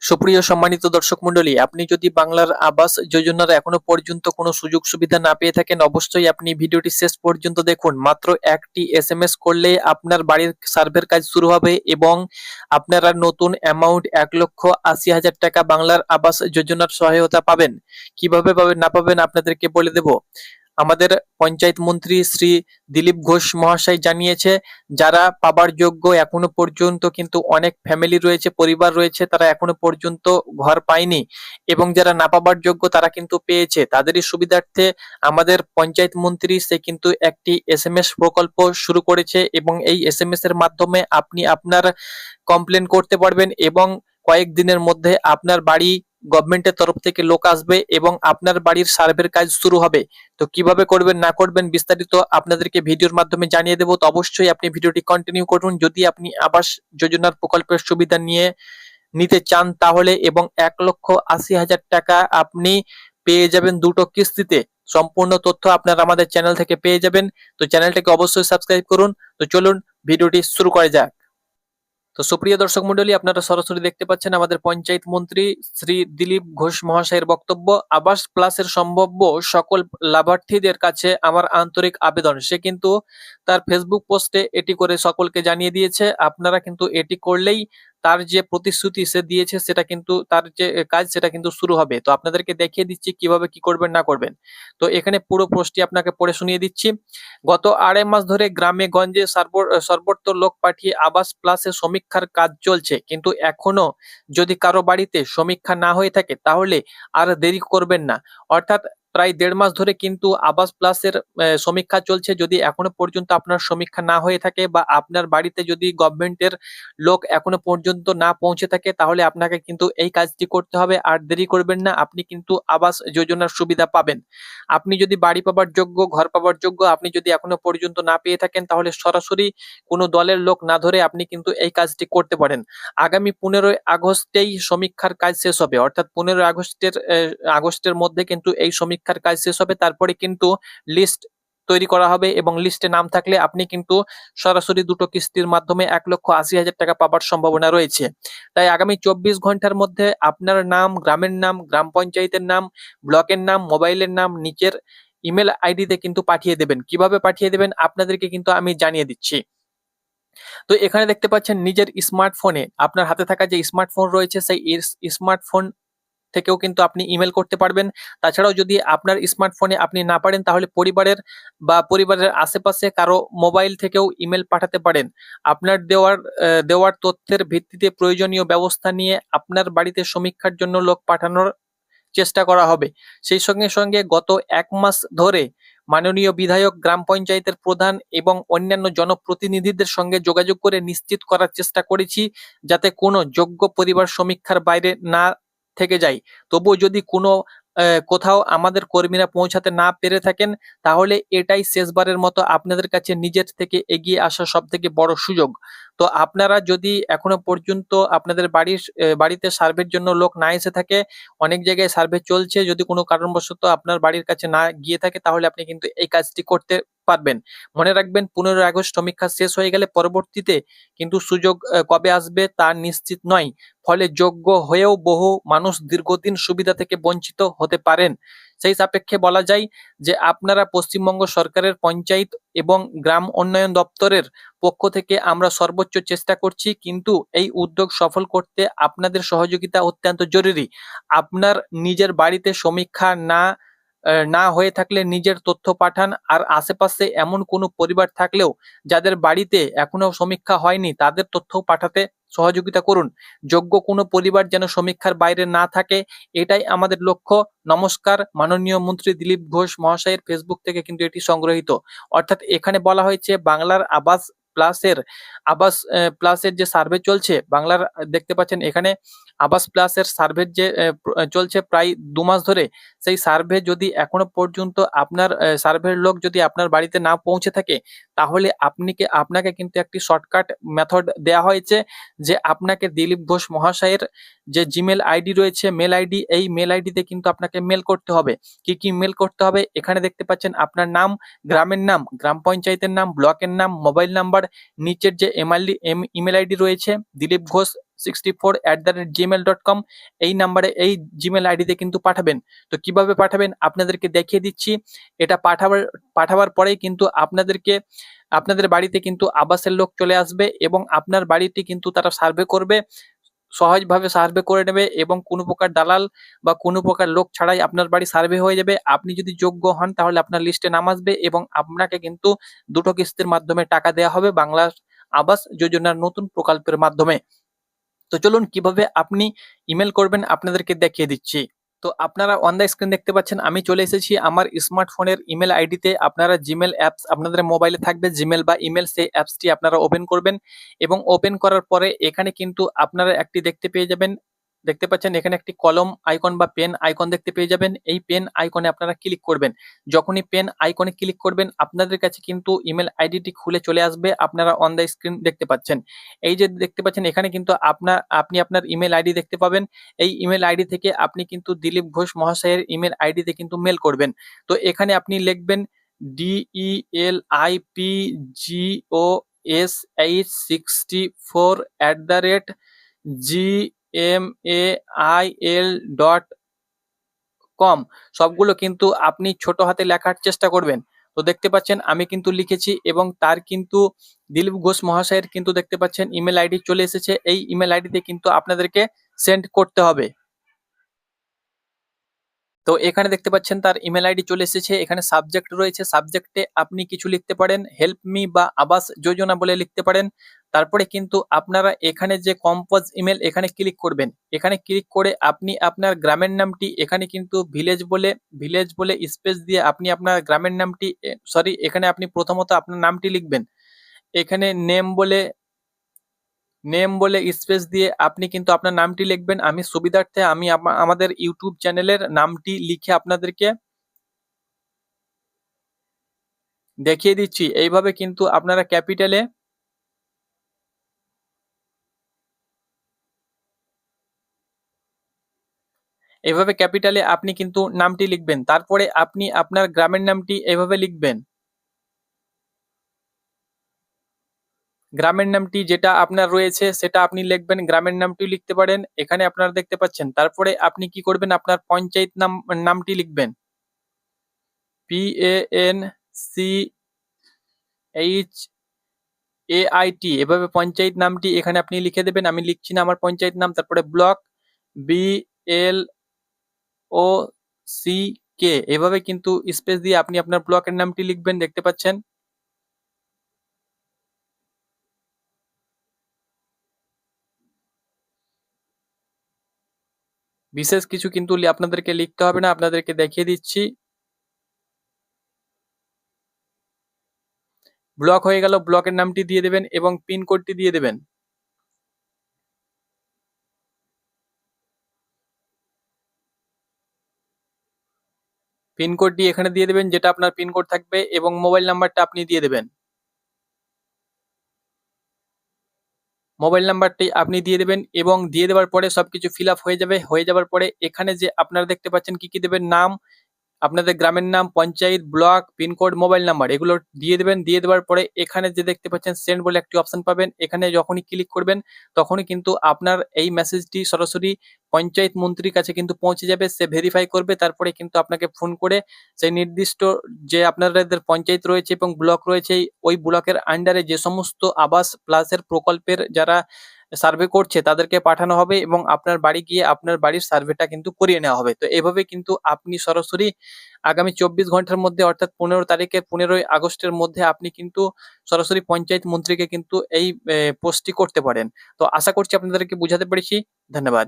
সুপ্রিয় সম্মানিত দর্শক মণ্ডলী, আপনি যদি বাংলার আবাস যোজনার এখনো পর্যন্ত কোনো সুযোগ সুবিধা না পেয়ে থাকেন, অবশ্যই আপনি ভিডিওটি শেষ পর্যন্ত দেখুন। মাত্র একটি এসএমএস করলে আপনার বাড়ির সার্ভের কাজ শুরু হবে এবং আপনারা নতুন অ্যামাউন্ট 1,80,000 টাকা বাংলার আবাস যোজনার সহায়তা পাবেন। কিভাবে পাবেন না পাবেন আপনাদেরকে বলে দেব। আমাদের পঞ্চায়েত মন্ত্রী শ্রী দিলীপ ঘোষ মহাশয় জানিয়েছে, যারা পাবার যোগ্য এখনো পর্যন্ত কিন্তু অনেক ফ্যামিলি রয়েছে, পরিবার রয়েছে, তারা এখনো পর্যন্ত ঘর পায়নি এবং যারা না পাবার যোগ্য তারা কিন্তু পেয়েছে। তাদেরই সুবিধার্থে আমাদের পঞ্চায়েত মন্ত্রী সে কিন্তু একটি এসএমএস প্রকল্প শুরু করেছে এবং এই এসএমএস এর মাধ্যমে আপনি আপনার কমপ্লেন করতে পারবেন এবং কয়েকদিনের মধ্যে আপনার বাড়ি গভর্নমেন্টের তরফ থেকে লোক আসবে এবং আপনার বাড়ির সার্ভের কাজ শুরু হবে। তো কিভাবে করবেন না করবেন বিস্তারিত আপনাদেরকে ভিডিওর মাধ্যমে জানিয়ে দেব। তো অবশ্যই আপনি ভিডিওটি কন্টিনিউ করুন যদি আপনি আবাস যোজনার প্রকল্পের সুবিধা নিতে চান তাহলে, এবং 1,80,000 টাকা আপনি পেয়ে যাবেন দুটো কিস্তিতে। সম্পূর্ণ তথ্য আপনারা আমাদের চ্যানেল থেকে পেয়ে যাবেন। তো চ্যানেলটাকে অবশ্যই সাবস্ক্রাইব করুন। তো চলুন ভিডিওটি শুরু করা যাক। তো সুপ্রিয় দর্শক মন্ডলী, আপনারা সরাসরি দেখতে পাচ্ছেন আমাদের পঞ্চায়েত মন্ত্রী শ্রী দিলীপ ঘোষ মহাশয়ের বক্তব্য। আবাস প্লাসের সম্ভাব্য সকল লাভার্থীদের কাছে আমার আন্তরিক আবেদন। সে কিন্তু তার ফেসবুক পোস্টে এটি করে সকলকে জানিয়ে দিয়েছে, আপনারা কিন্তু এটি করলেই তার যে প্রতিশ্রুতি সে দিয়েছে সেটা কিন্তু, তার যে কাজ সেটা কিন্তু শুরু হবে। তো আপনাদেরকে দেখিয়ে দিচ্ছি কিভাবে কি করবেন না করবেন। তো এখানে পুরো পোস্টটি আপনাকে পড়ে শুনিয়ে দিচ্ছি। গত 2.5 মাস ধরে গ্রামে গঞ্জে সর্বত্র লোক পাঠিয়ে আবাস প্লাসে সমীক্ষার কাজ চলছে, কিন্তু এখনো যদি কারো বাড়িতে সমীক্ষা না হয়ে থাকে তাহলে আর দেরি করবেন না। অর্থাৎ প্রায় 1.5 মাস ধরে কিন্তু আবাস প্লাসের সমীক্ষা চলছে। যদি এখনো পর্যন্ত আপনার সমীক্ষা না হয়ে থাকে বা আপনার বাড়িতে যদি গভর্নমেন্টের লোক এখনো পর্যন্ত না পৌঁছে থাকে তাহলে আপনাকে কিন্তু এই কাজটি করতে হবে। আর দেরি করবেন না, আপনি কিন্তু আবাস যোজনার সুবিধা পাবেন। আপনি যদি বাড়ি পাবার যোগ্য, ঘর পাবার যোগ্য, আপনি যদি এখনো পর্যন্ত না পেয়ে থাকেন তাহলে সরাসরি কোনো দলের লোক না ধরে আপনি কিন্তু এই কাজটি করতে পারেন। আগামী 15ই আগস্টেই সমীক্ষার কাজ শেষ হবে, অর্থাৎ 15 আগস্টের মধ্যে কিন্তু এই সমীক্ষার কাজ শেষ হবে। তারপরে কিন্তু লিস্ট তৈরি করা হবে এবং লিস্টে নাম থাকলে আপনি কিন্তু সরাসরি দুটো কিস্তির মাধ্যমে 1,80,000 টাকা পাবার সম্ভাবনা রয়েছে। তাই আগামী 24 ঘন্টার মধ্যে আপনার নাম, গ্রামের নাম, গ্রাম পঞ্চায়েতের নাম, ব্লকের নাম, মোবাইলের নাম নিচের ইমেল আইডিতে কিন্তু পাঠিয়ে দেবেন। কিভাবে পাঠিয়ে দেবেন আপনাদেরকে কিন্তু আমি জানিয়ে দিচ্ছি। তো এখানে দেখতে পাচ্ছেন নিজের স্মার্টফোনে, আপনার হাতে থাকা যে স্মার্টফোন রয়েছে সেই স্মার্টফোন থেকেও কিন্তু আপনি ইমেল করতে পারবেন। তাছাড়াও যদি আপনার স্মার্টফোনে আপনি না পারেন তাহলে পরিবারের আশেপাশে কারো মোবাইল থেকেও ইমেল পাঠাতে পারেন। আপনার দেওয়ার তথ্যের ভিত্তিতে প্রয়োজনীয় ব্যবস্থা নিয়ে আপনার বাড়িতে সমীক্ষার জন্য লোক পাঠানোর চেষ্টা করা হবে। সেই সঙ্গে সঙ্গে গত 1 মাস ধরে মাননীয় বিধায়ক, গ্রাম পঞ্চায়েতের প্রধান এবং অন্যান্য জনপ্রতিনিধিদের সঙ্গে যোগাযোগ করে নিশ্চিত করার চেষ্টা করেছি যাতে কোনো যোগ্য পরিবার সমীক্ষার বাইরে না থেকে যায়। তবুও যদি কোনো কোথাও আমাদের কর্মীরা পৌঁছাতে না পেরে থাকেন তাহলে এটাই শেষবারের মতো আপনাদের কাছে নিজের থেকে এগিয়ে আসা সবথেকে বড় সুযোগ। তো আপনারা যদি এখনো পর্যন্ত আপনাদের বাড়িতে সার্ভের জন্য লোক না এসে থাকে, অনেক জায়গায় সার্ভে চলছে, যদি কোনো কারণবশত আপনার বাড়ির কাছে না গিয়ে থাকে তাহলে আপনি কিন্তু এই কাজটি করতে পারবেন। মনে রাখবেন 15 আগস্ট সমীক্ষা শেষ হয়ে গেলে পরবর্তীতে কিন্তু সুযোগ কবে আসবে তা নিশ্চিত নয়। ফলে যোগ্য হয়েও বহু মানুষ দীর্ঘদিন সুবিধা থেকে বঞ্চিত হতে পারেন। সেই সাপেক্ষে বলা যায় যে আপনারা পশ্চিমবঙ্গ সরকারের পঞ্চায়েত এবং গ্রাম উন্নয়ন দপ্তরের পক্ষ থেকে আমরা সর্বোচ্চ চেষ্টা করছি, কিন্তু এই উদ্যোগ সফল করতে আপনাদের সহযোগিতা অত্যন্ত জরুরি। আপনার নিজের বাড়িতে সমীক্ষা না হয়ে থাকলে নিজের তথ্য পাঠান। আর আশেপাশে এমন কোনো পরিবার থাকলেও যাদের বাড়িতে এখনো সমীক্ষা হয়নি তাদের তথ্য পাঠাতে সহযোগিতা করুন। যোগ্য কোনো পরিবার যেন সমীক্ষার বাইরে না থাকে, এটাই আমাদের লক্ষ্য। নমস্কার। মাননীয় মন্ত্রী দিলীপ ঘোষ মহাশয়ের ফেসবুক থেকে কিন্তু এটি সংগ্রহীত। অর্থাৎ এখানে বলা হয়েছে বাংলার প্লাসের প্লাসের যে সার্ভে চলছে, বাংলার দেখতে পাচ্ছেন এখানে আবাস প্লাসের সার্ভে যে চলছে প্রায় 2 মাস ধরে, সেই সার্ভে যদি এখনো পর্যন্ত আপনার সার্ভের লোক যদি আপনার বাড়িতে না পৌঁছে থাকে তাহলে আপনাকে কিন্তু একটি শর্টকাট মেথড দেয়া হয়েছে যে আপনাকে দিলীপ ঘোষ মহাশয়ের যে জিমেল আইডি রয়েছে, মেল আইডি, এই মেল আইডিতে কিন্তু আপনাকে মেল করতে হবে। কি মেল করতে হবে এখানে দেখতে পাচ্ছেন, আপনার নাম, গ্রামের নাম, গ্রাম পঞ্চায়েতের নাম, ব্লকের নাম, মোবাইল নাম্বার, নিচের যে ইমেল আইডি রয়েছে দিলীপ ঘোষ 64@gmail.com এই নাম্বারে এই জিমেল আইডিতে কিন্তু পাঠাবেন। তো কিভাবে পাঠাবেন আপনাদেরকে দেখিয়ে দিচ্ছি। এটা পাঠাবার পরেই কিন্তু আপনাদের বাড়িতে কিন্তু আবাসের লোক চলে আসবে এবং আপনার বাড়িটি কিন্তু তারা সার্ভে করবে। সহজভাবে সার্ভে করে নেবে এবং কোনো প্রকার দালাল বা কোনো প্রকার লোক ছাড়াই আপনার বাড়ি সার্ভে হয়ে যাবে। আপনি যদি যোগ্য হন তাহলে আপনার লিস্টে নাম আসবে এবং আপনাকে কিন্তু ২ টো কিস্তির মাধ্যমে টাকা দেওয়া হবে বাংলা আবাস যোজনার নতুন প্রকল্পের মাধ্যমে। তো চলুন কিভাবে আপনি ইমেল করবেন আপনাদেরকে দেখিয়ে দিচ্ছি। তো আপনারা অন দ্য স্ক্রিন দেখতে পাচ্ছেন আমি চলে এসেছি আমার স্মার্টফোনের ইমেল আইডিতে। আপনারা জিমেল অ্যাপস আপনাদের মোবাইলে থাকবে, জিমেল বা ইমেল, সেই অ্যাপসটি আপনারা ওপেন করবেন এবং ওপেন করার পরে এখানে কিন্তু আপনারা একটি দেখতে পাচ্ছেন এখানে একটি কলম আইকন বা পেন আইকন দেখতে পেয়ে যাবেন। এই পেন আইকনে আপনারা ক্লিক করবেন। যখনই পেন আইকনে ক্লিক করবেন আপনাদের কাছে কিন্তু ইমেল আইডিটি খুলে চলে আসবে। আপনারা অন দ্য স্ক্রিন দেখতে পাচ্ছেন। এই যে দেখতে পাচ্ছেন এখানে কিন্তু আপনি আপনার ইমেল আইডি দেখতে পাবেন। এই ইমেল আইডি থেকে আপনি কিন্তু দিলীপ ঘোষ মহাশয়ের ইমেল আইডিতে কিন্তু মেল করবেন। তো এখানে আপনি লিখবেন DELIPGOS64@gmail.com সবগুলো কিন্তু আপনি ছোট হাতে লেখার চেষ্টা করবেন। তো দেখতে পাচ্ছেন আমি কিন্তু লিখেছি এবং তার কিন্তু দিলীপ ঘোষ মহাশয়ের কিন্তু দেখতে পাচ্ছেন ইমেল আইডি চলে এসেছে। এই ইমেল আইডিতে কিন্তু আপনাদেরকে সেন্ড করতে হবে। তো এখানে দেখতে পাচ্ছেন তার ইমেল আইডি চলে এসেছে। এখানে সাবজেক্ট রয়েছে, সাবজেক্টে আপনি কিছু লিখতে পারেন, হেল্প মি বা আবাস যোজনা বলে লিখতে পারেন। তারপরে কিন্তু আপনারা এখানে যে কম্পোজ ইমেল এখানে ক্লিক করবেন। এখানে ক্লিক করে আপনি আপনার গ্রামের নামটি এখানে কিন্তু ভিলেজ বলে স্পেস দিয়ে আপনি আপনার গ্রামের নামটি এখানে আপনি প্রথমত আপনার নামটি লিখবেন। এখানে নেম বলে স্পেস দিয়ে আপনি কিন্তু আপনার নামটি লিখবেন। আমি সুবিধার্থে আমি আমাদের ইউটিউব চ্যানেলের নামটি লিখে আপনাদেরকে দেখিয়ে দিচ্ছি। এইভাবে কিন্তু আপনারা ক্যাপিটালে আপনি কিন্তু নামটি লিখবেন। তারপরে আপনি আপনার গ্রামের নামটি এভাবে লিখবেন। গ্রামের নামটি যেটা আপনার রয়েছে সেটা আপনি লিখবেন, গ্রামের নামটি লিখতে পারেন। এখানে আপনারা দেখতে পাচ্ছেন। তারপরে আপনি কি করবেন আপনার পঞ্চায়েত নামটি লিখবেন। PANCHAIT এভাবে পঞ্চায়েত নামটি এখানে আপনি লিখে দেবেন। আমি লিখছি না আমার পঞ্চায়েত নাম। তারপরে ব্লক BLOCK এভাবে কিন্তু স্পেস দিয়ে আপনি আপনার ব্লকের নামটি লিখবেন। দেখতে পাচ্ছেন। বিশেষ কিছু কিন্তু আপনাদেরকে লিখতে হবে না, আপনাদেরকে দেখিয়ে দিচ্ছি। ব্লক হয়ে গেল, ব্লকের নামটি দিয়ে দেবেন এবং পিনকোডটি দিয়ে দেবেন। পিনকোডটি এখানে দিয়ে দেবেন যেটা আপনার পিনকোড থাকবে এবং মোবাইল নাম্বারটা আপনি দিয়ে দেবেন। মোবাইল নাম্বারটি আপনি দিয়ে দেবেন এবং দিয়ে দেওয়ার পরে সবকিছু ফিল আপ হয়ে যাবে। হয়ে যাওয়ার পরে এখানে যে আপনারা দেখতে পাচ্ছেন কি দেবেন, নাম, আপনাদের গ্রামের নাম, panchayat, block, pincode, mobile number এগুলো দিয়ে দেবেন। দিয়ে দেওয়ার পরে এখানে যে দেখতে পাচ্ছেন সেন্ড বলে একটি অপশন পাবেন। এখানে যখনই ক্লিক করবেন তখনই কিন্তু আপনার এই মেসেজটি সরাসরি পঞ্চায়েত মন্ত্রীর কাছে কিন্তু পৌঁছে যাবে। সে ভেরিফাই করবে, তারপরে কিন্তু আপনাকে ফোন করে সেই নির্দিষ্ট যে আপনাদের পঞ্চায়েত রয়েছে এবং ব্লক রয়েছে ওই ব্লকের আন্ডারে যে সমস্ত আবাস প্লাসের প্রকল্পের যারা সার্ভে করছে তাদেরকে পাঠানো হবে এবং আপনার বাড়ি গিয়ে আপনার বাড়ির সার্ভেটা কিন্তু করিয়ে নেওয়া হবে। তো এভাবে কিন্তু আপনি সরাসরি আগামী ২৪ ঘন্টার মধ্যে অর্থাৎ ১৫ আগস্টের মধ্যে আপনি কিন্তু সরাসরি পঞ্চায়েত মন্ত্রীকে কিন্তু এই পোস্টটি করতে পারেন। তো আশা করছি আপনাদেরকে বুঝাতে পেরেছি। ধন্যবাদ।